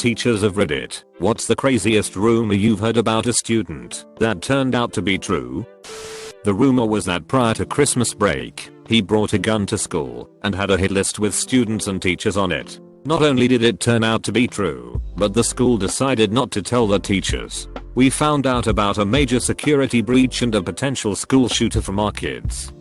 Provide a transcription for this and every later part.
teachers of Reddit, what's the craziest rumor you've heard about a student that turned out to be true? The rumor was that prior to Christmas break, he brought a gun to school and had a hit list with students and teachers on it. Not only did it turn out to be true, but the school decided not to tell the teachers. We found out about a major security breach and a potential school shooter from our kids.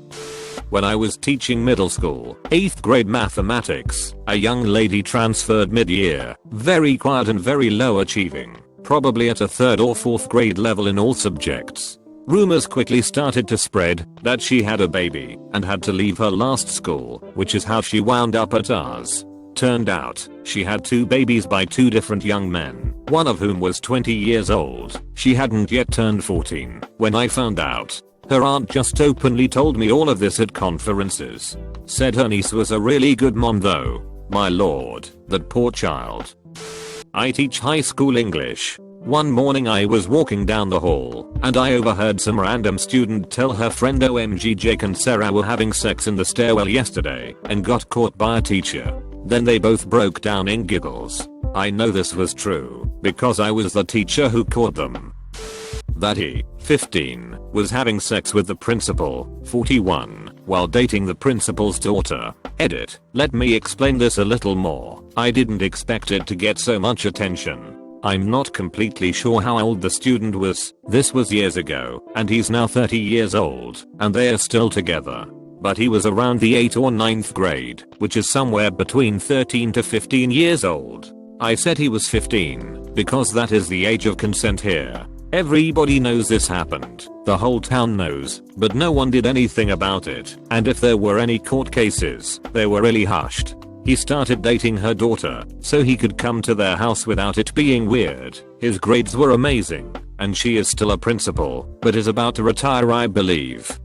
When I was teaching middle school, 8th grade mathematics, a young lady transferred mid-year, very quiet and very low achieving, probably at a 3rd or 4th grade level in all subjects. Rumors quickly started to spread that she had a baby and had to leave her last school, which is how she wound up at ours. Turned out, she had 2 babies by 2 different young men, one of whom was 20 years old. She hadn't yet turned 14 when I found out. Her aunt just openly told me all of this at conferences. Said her niece was a really good mom though. My lord, that poor child. I teach high school English. One morning I was walking down the hall, and I overheard some random student tell her friend OMG Jake and Sarah were having sex in the stairwell yesterday and got caught by a teacher. Then they both broke down in giggles. I know this was true, because I was the teacher who caught them. That he, 15, was having sex with the principal, 41, while dating the principal's daughter. Edit. Let me explain this a little more. I didn't expect it to get so much attention. I'm not completely sure how old the student was. This was years ago, and he's now 30 years old, and they are still together. But he was around the 8th or 9th grade, which is somewhere between 13 to 15 years old. I said he was 15, because that is the age of consent here. Everybody knows this happened. The whole town knows, but no one did anything about it, and if there were any court cases, they were really hushed. He started dating her daughter, so he could come to their house without it being weird. His grades were amazing, and she is still a principal, but is about to retire I believe.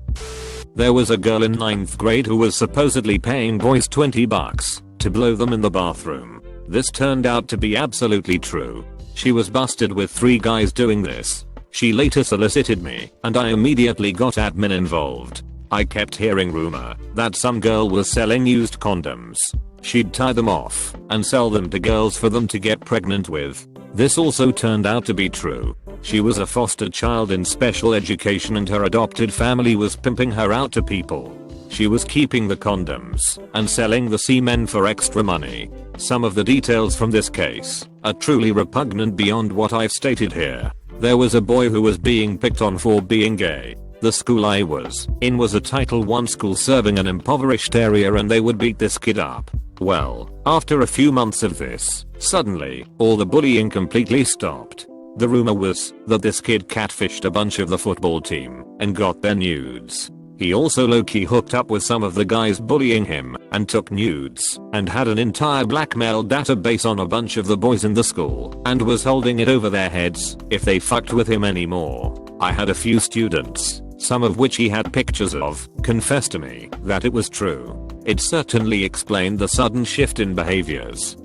There was a girl in 9th grade who was supposedly paying boys $20 to blow them in the bathroom. This turned out to be absolutely true. She was busted with 3 guys doing this. She later solicited me, and I immediately got admin involved. I kept hearing rumor that some girl was selling used condoms. She'd tie them off and sell them to girls for them to get pregnant with. This also turned out to be true. She was a foster child in special education and her adopted family was pimping her out to people. She was keeping the condoms and selling the semen for extra money. Some of the details from this case are truly repugnant beyond what I've stated here. There was a boy who was being picked on for being gay. The school I was in was a Title I school serving an impoverished area and they would beat this kid up. Well, after a few months of this, suddenly, all the bullying completely stopped. The rumor was that this kid catfished a bunch of the football team and got their nudes. He also low-key hooked up with some of the guys bullying him and took nudes and had an entire blackmail database on a bunch of the boys in the school and was holding it over their heads if they fucked with him anymore. I had a few students, some of which he had pictures of, confess to me that it was true. It certainly explained the sudden shift in behaviors.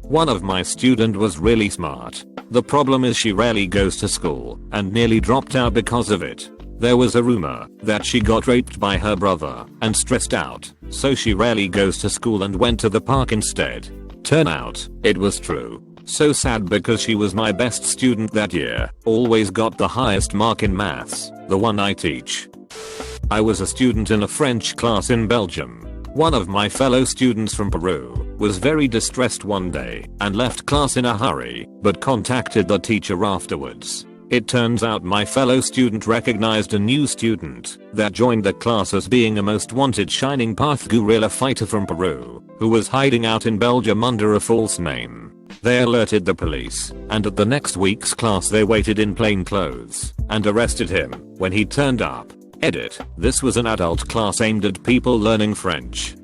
One of my students was really smart. The problem is she rarely goes to school and nearly dropped out because of it. There was a rumor that she got raped by her brother and stressed out, so she rarely goes to school and went to the park instead. Turn out, it was true. So sad because she was my best student that year, always got the highest mark in maths, the one I teach. I was a student in a French class in Belgium. One of my fellow students from Peru was very distressed one day and left class in a hurry, but contacted the teacher afterwards. It turns out my fellow student recognized a new student that joined the class as being a most wanted Shining Path guerrilla fighter from Peru, who was hiding out in Belgium under a false name. They alerted the police, and at the next week's class they waited in plain clothes and arrested him when he turned up. Edit. This was an adult class aimed at people learning French.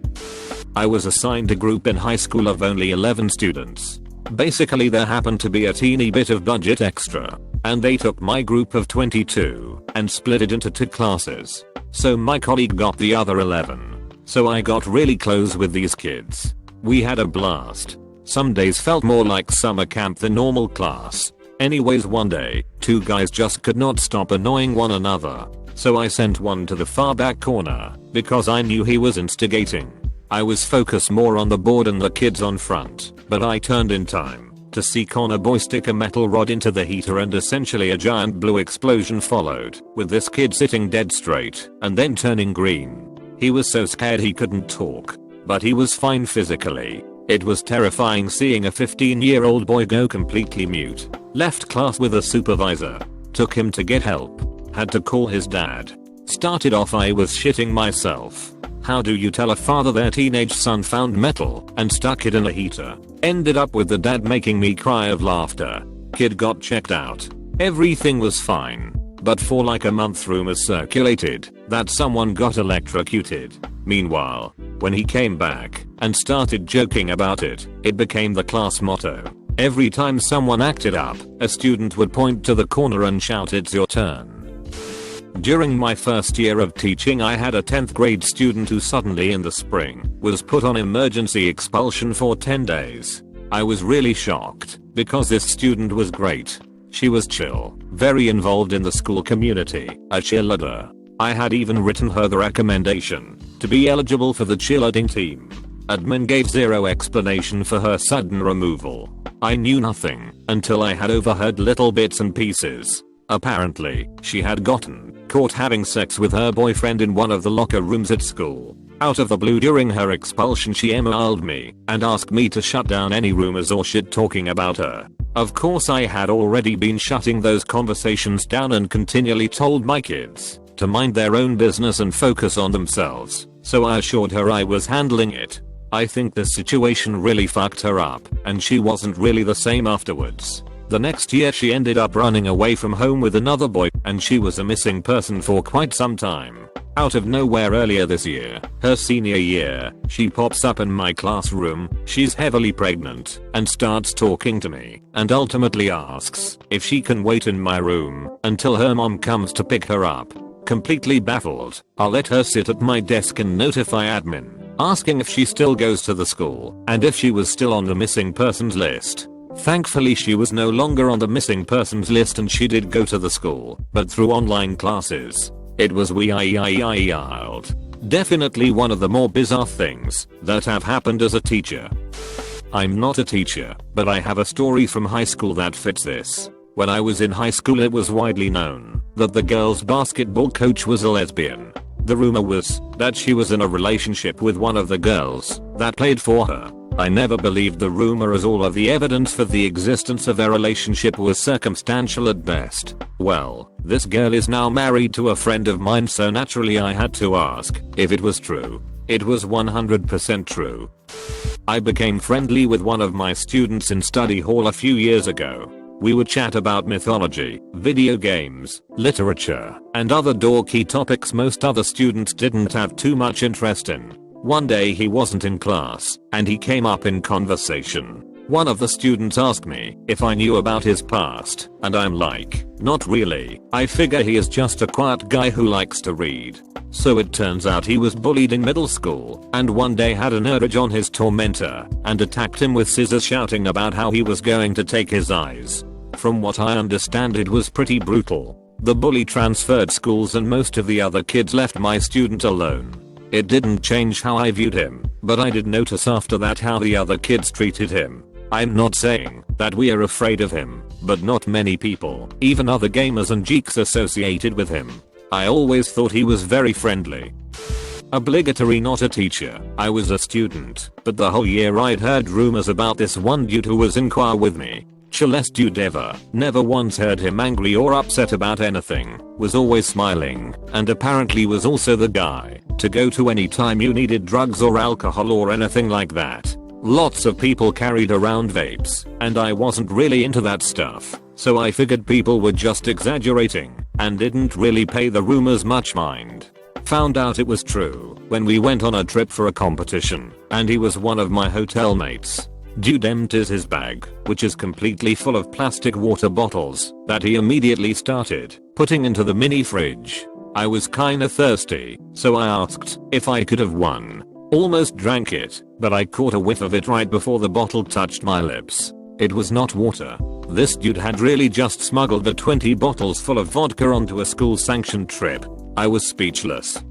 I was assigned a group in high school of only 11 students. Basically there happened to be a teeny bit of budget extra, and they took my group of 22 and split it into 2 classes. So my colleague got the other 11. So I got really close with these kids. We had a blast. Some days felt more like summer camp than normal class. Anyways, one day, 2 guys just could not stop annoying one another. So I sent one to the far back corner because I knew he was instigating. I was focused more on the board and the kids on front, but I turned in time. to see Connor boy stick a metal rod into the heater and essentially a giant blue explosion followed, with this kid sitting dead straight and then turning green. He was so scared he couldn't talk, but he was fine physically. It was terrifying seeing a 15-year-old boy go completely mute. Left class with a supervisor. Took him to get help. Had to call his dad. Started off I was shitting myself. How do you tell a father their teenage son found metal and stuck it in a heater? Ended up with the dad making me cry of laughter. Kid got checked out. Everything was fine. But for like a month rumors circulated that someone got electrocuted. Meanwhile, when he came back and started joking about it, it became the class motto. Every time someone acted up, a student would point to the corner and shout, "It's your turn." During my first year of teaching, I had a 10th grade student who suddenly in the spring was put on emergency expulsion for 10 days. I was really shocked because this student was great. She was chill, very involved in the school community, a cheerleader. I had even written her the recommendation to be eligible for the cheerleading team. Admin gave zero explanation for her sudden removal. I knew nothing until I had overheard little bits and pieces. Apparently, she had gotten caught having sex with her boyfriend in one of the locker rooms at school. Out of the blue during her expulsion she emailed me and asked me to shut down any rumors or shit talking about her. Of course I had already been shutting those conversations down and continually told my kids to mind their own business and focus on themselves, so I assured her I was handling it. I think this situation really fucked her up and she wasn't really the same afterwards. The next year she ended up running away from home with another boy and she was a missing person for quite some time. Out of nowhere earlier this year, her senior year, she pops up in my classroom, she's heavily pregnant, and starts talking to me, and ultimately asks if she can wait in my room until her mom comes to pick her up. Completely baffled, I'll let her sit at my desk and notify admin, asking if she still goes to the school and if she was still on the missing persons list. Thankfully she was no longer on the missing persons list and she did go to the school, but through online classes. It was wild. Definitely one of the more bizarre things that have happened as a teacher. I'm not a teacher, but I have a story from high school that fits this. When I was in high school it was widely known that the girls' basketball coach was a lesbian. The rumor was that she was in a relationship with one of the girls that played for her. I never believed the rumor as all of the evidence for the existence of a relationship was circumstantial at best. Well, this girl is now married to a friend of mine, so naturally I had to ask if it was true. It was 100% true. I became friendly with one of my students in study hall a few years ago. We would chat about mythology, video games, literature, and other dorky topics most other students didn't have too much interest in. One day he wasn't in class, and he came up in conversation. One of the students asked me if I knew about his past, and I'm like, not really. I figure he is just a quiet guy who likes to read. So it turns out he was bullied in middle school, and one day had an urge on his tormentor, and attacked him with scissors, shouting about how he was going to take his eyes. From what I understand it was pretty brutal. The bully transferred schools and most of the other kids left my student alone. It didn't change how I viewed him, but I did notice after that how the other kids treated him. I'm not saying that we are afraid of him, but not many people, even other gamers and geeks, associated with him. I always thought he was very friendly. Obligatory not a teacher, I was a student, but the whole year I'd heard rumors about this one dude who was in choir with me. Chillest dude ever, never once heard him angry or upset about anything, was always smiling, and apparently was also the guy to go to anytime you needed drugs or alcohol or anything like that. Lots of people carried around vapes, and I wasn't really into that stuff, so I figured people were just exaggerating, and didn't really pay the rumors much mind. Found out it was true when we went on a trip for a competition, and he was one of my hotel mates. Dude empties his bag, which is completely full of plastic water bottles, that he immediately started putting into the mini fridge. I was kinda thirsty, so I asked if I could have one. Almost drank it, but I caught a whiff of it right before the bottle touched my lips. It was not water. This dude had really just smuggled the 20 bottles full of vodka onto a school sanctioned trip. I was speechless.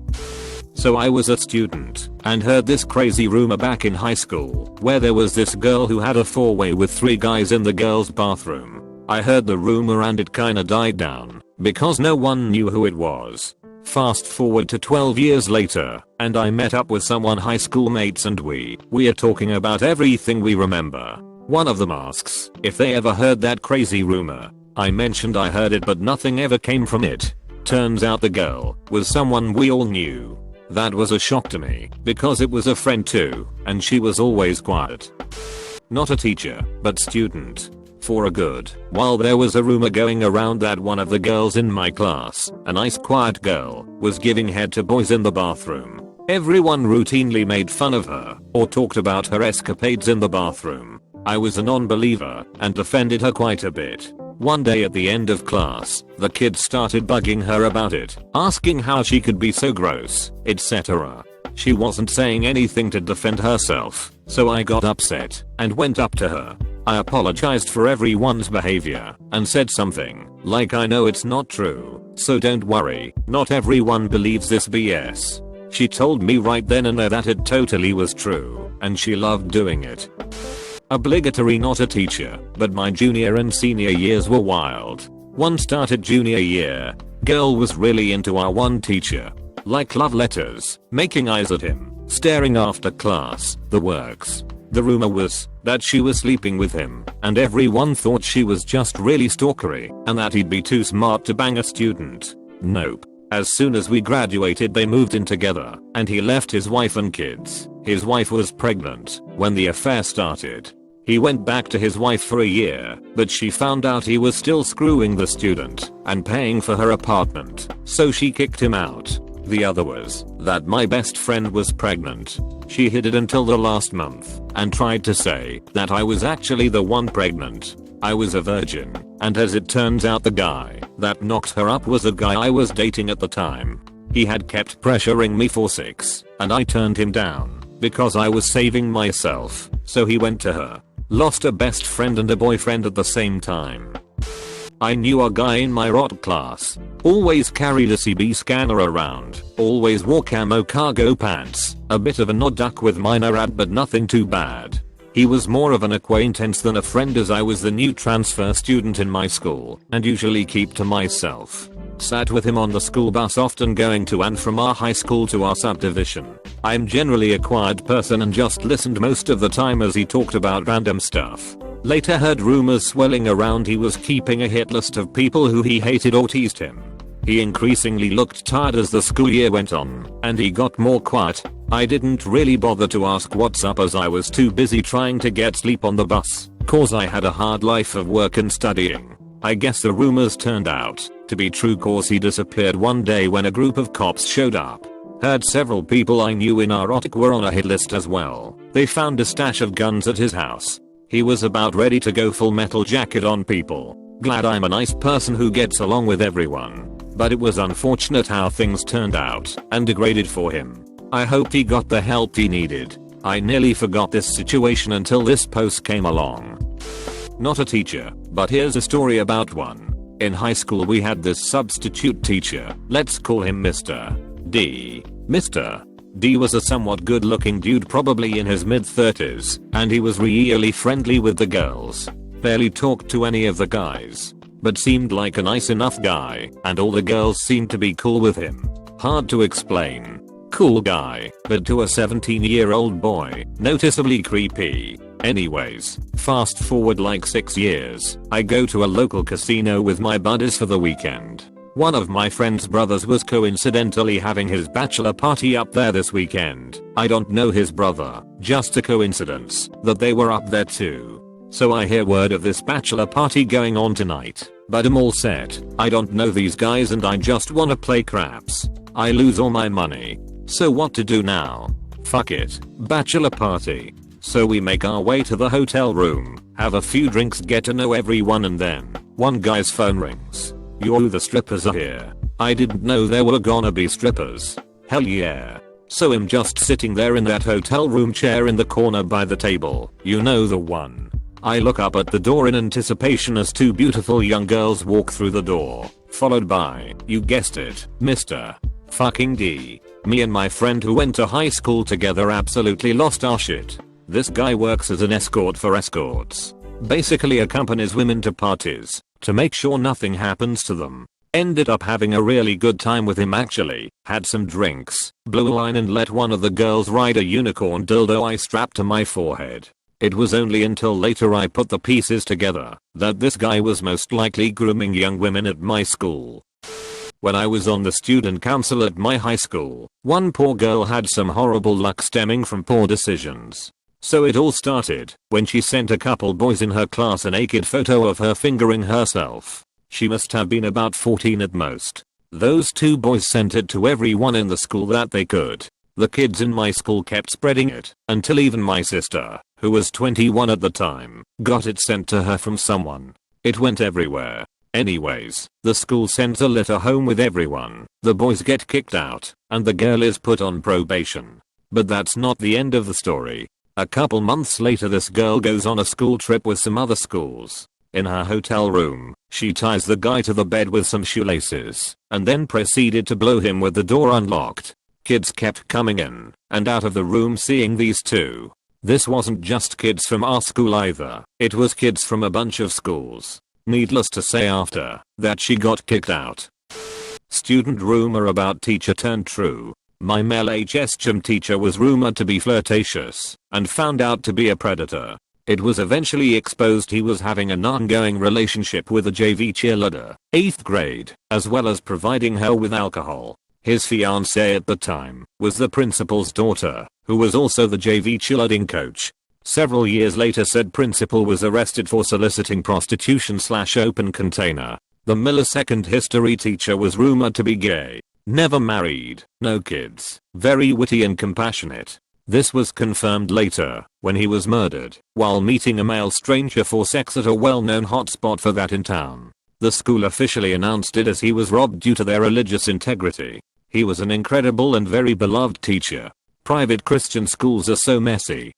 So I was a student and heard this crazy rumor back in high school where there was this girl who had a 4-way with 3 guys in the girls' bathroom. I heard the rumor and it kinda died down because no one knew who it was. Fast forward to 12 years later and I met up with someone high school mates and we are talking about everything we remember. One of them asks if they ever heard that crazy rumor. I mentioned I heard it but nothing ever came from it. Turns out the girl was someone we all knew. That was a shock to me because it was a friend too and she was always quiet. Not a teacher, but student. For a good while there was a rumor going around that one of the girls in my class, a nice quiet girl, was giving head to boys in the bathroom. Everyone routinely made fun of her or talked about her escapades in the bathroom. I was a non-believer and defended her quite a bit. One day at the end of class, the kids started bugging her about it, asking how she could be so gross, etc. She wasn't saying anything to defend herself, so I got upset and went up to her. I apologized for everyone's behavior and said something like, I know it's not true, so don't worry, not everyone believes this BS. She told me right then and there that it totally was true and she loved doing it. Obligatory, not a teacher, but my junior and senior years were wild. One started junior year. Girl was really into our one teacher. Like love letters, making eyes at him, staring after class, the works. The rumor was that she was sleeping with him, and everyone thought she was just really stalkery and that he'd be too smart to bang a student. Nope. As soon as we graduated they moved in together, and he left his wife and kids. His wife was pregnant when the affair started. He went back to his wife for a year, but she found out he was still screwing the student and paying for her apartment, so she kicked him out. The other was that my best friend was pregnant. She hid it until the last month and tried to say that I was actually the one pregnant. I was a virgin, and as it turns out the guy that knocked her up was a guy I was dating at the time. He had kept pressuring me for 6, and I turned him down because I was saving myself, so he went to her. Lost a best friend and a boyfriend at the same time. I knew a guy in my ROT class. Always carried a CB scanner around. Always wore camo cargo pants. A bit of an odd duck with minor ad but nothing too bad. He was more of an acquaintance than a friend as I was the new transfer student in my school and usually keep to myself. Sat with him on the school bus often going to and from our high school to our subdivision. I'm generally a quiet person and just listened most of the time as he talked about random stuff. Later heard rumors swirling around he was keeping a hit list of people who he hated or teased him. He increasingly looked tired as the school year went on, and he got more quiet. I didn't really bother to ask what's up as I was too busy trying to get sleep on the bus, cause I had a hard life of work and studying. I guess the rumors turned out to be true cause he disappeared one day when a group of cops showed up. Heard several people I knew in our ROTC were on a hit list as well. They found a stash of guns at his house. He was about ready to go full metal jacket on people. Glad I'm a nice person who gets along with everyone. But it was unfortunate how things turned out and degraded for him. I hope he got the help he needed. I nearly forgot this situation until this post came along. Not a teacher, but here's a story about one. In high school we had this substitute teacher, let's call him Mr. D. Mr. D was a somewhat good looking dude probably in his mid-30s, and he was really friendly with the girls. Barely talked to any of the guys, but seemed like a nice enough guy, and all the girls seemed to be cool with him. Hard to explain. Cool guy, but to a 17-year-old boy, noticeably creepy. Anyways, fast forward like 6 years, I go to a local casino with my buddies for the weekend. One of my friend's brothers was coincidentally having his bachelor party up there this weekend. I don't know his brother, just a coincidence that they were up there too. So I hear word of this bachelor party going on tonight, but I'm all set. I don't know these guys and I just wanna play craps. I lose all my money. So what to do now? Fuck it, bachelor party. So we make our way to the hotel room, have a few drinks, get to know everyone, and then one guy's phone rings. Yo, the strippers are here. I didn't know there were gonna be strippers. Hell yeah. So I'm just sitting there in that hotel room chair in the corner by the table, you know the one. I look up at the door in anticipation as 2 beautiful young girls walk through the door, followed by, you guessed it, Mr. Fucking D. Me and my friend who went to high school together absolutely lost our shit. This guy works as an escort for escorts. Basically accompanies women to parties to make sure nothing happens to them. Ended up having a really good time with him actually. Had some drinks, blew a line and let one of the girls ride a unicorn dildo I strapped to my forehead. It was only until later I put the pieces together that this guy was most likely grooming young women at my school. When I was on the student council at my high school, one poor girl had some horrible luck stemming from poor decisions. So it all started when she sent a couple boys in her class a naked photo of her fingering herself. She must have been about 14 at most. Those two boys sent it to everyone in the school that they could. The kids in my school kept spreading it until even my sister, who was 21 at the time, got it sent to her from someone. It went everywhere. Anyways, the school sends a letter home with everyone. The boys get kicked out and the girl is put on probation. But that's not the end of the story. A couple months later this girl goes on a school trip with some other schools. In her hotel room, she ties the guy to the bed with some shoelaces and then proceeded to blow him with the door unlocked. Kids kept coming in and out of the room seeing these two. This wasn't just kids from our school either, it was kids from a bunch of schools. Needless to say after that she got kicked out. Student rumor about teacher turned true. My male HS gym teacher was rumored to be flirtatious and found out to be a predator. It was eventually exposed he was having an ongoing relationship with a JV cheerleader, 8th grade, as well as providing her with alcohol. His fiancée at the time was the principal's daughter, who was also the JV cheerleading coach. Several years later said principal was arrested for soliciting prostitution/open container. The millisecond history teacher was rumored to be gay. Never married, no kids, very witty and compassionate. This was confirmed later when he was murdered while meeting a male stranger for sex at a well-known hotspot for that in town. The school officially announced it as he was robbed due to their religious integrity. He was an incredible and very beloved teacher. Private Christian schools are so messy.